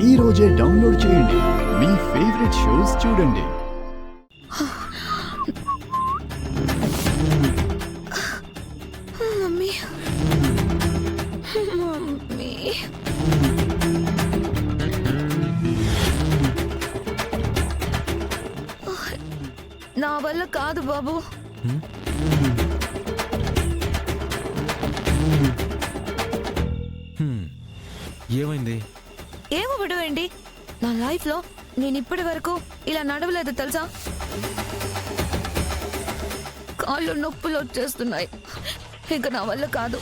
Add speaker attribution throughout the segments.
Speaker 1: ఈ రోజే డౌన్లోడ్ చేయండి. మీ ఫేవరెట్ షోస్ చూడండి.
Speaker 2: మమ్మీ మమ్మీ నా వల్ల కాదు బాబు.
Speaker 3: ఏమైంది?
Speaker 2: ఏమో విడవండి. నా లైఫ్ లో నేను ఇప్పటి వరకు ఇలా నడవలేదు తెలుసా. కాళ్ళు నొప్పులు వచ్చేస్తున్నాయి. ఇంకా నా వల్ల కాదు.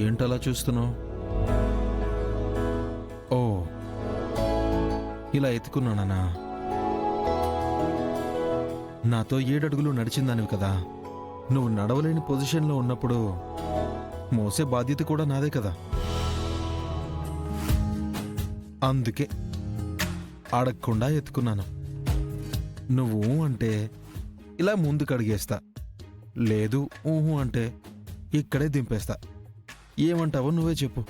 Speaker 3: ఏంటలా చూస్తున్నావు? ఓ, ఇలా ఎత్తుకున్నానా? నాతో 7 అడుగులు నడిచిందానివి కదా. నువ్వు నడవలేని పొజిషన్లో ఉన్నప్పుడు మోసే బాధ్యత కూడా నాదే కదా. అందుకే అడగకుండా ఎత్తుకున్నాను. నువ్వు అంటే ఇలా ముందుకు అడిగేస్తా, లేదు ఊహు అంటే ఇక్కడే దింపేస్తా. ఏమంటావో నువ్వే చెప్పు.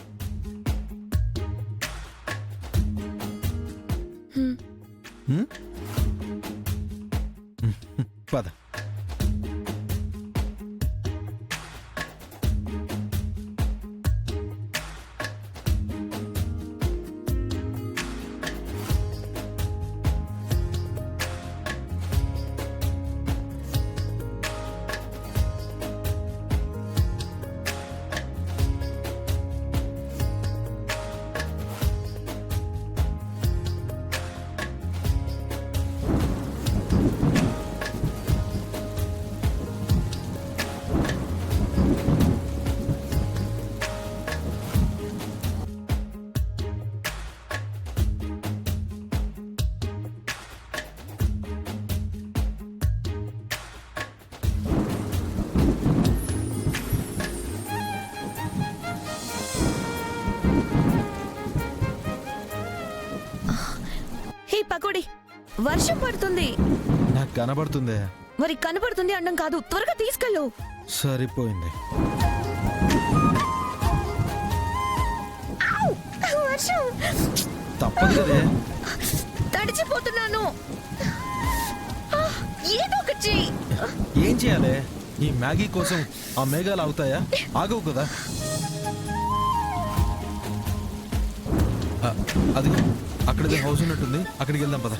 Speaker 3: పద.
Speaker 2: పకోడి, వర్షం పడుతుంది.
Speaker 3: నాకు కనబడుతుందే.
Speaker 2: మరి కనబడుతుంది అండం కాదు, త్వరగా తీసుకెళ్ళు.
Speaker 3: సరిపోయింది.
Speaker 2: వర్షం
Speaker 3: తప్పదు కదే.
Speaker 2: తడిచిపోతున్నాను. ఏదో ఒకటి చెయ్యి.
Speaker 3: ఏం చేయాలి? ఈ మ్యాగీ కోసం ఆ మేఘాలు అవుతాయా? ఆగవు కదా. అది అక్కడిది హౌస్ ఉన్నట్టుంది, అక్కడికి వెళ్దాం పద.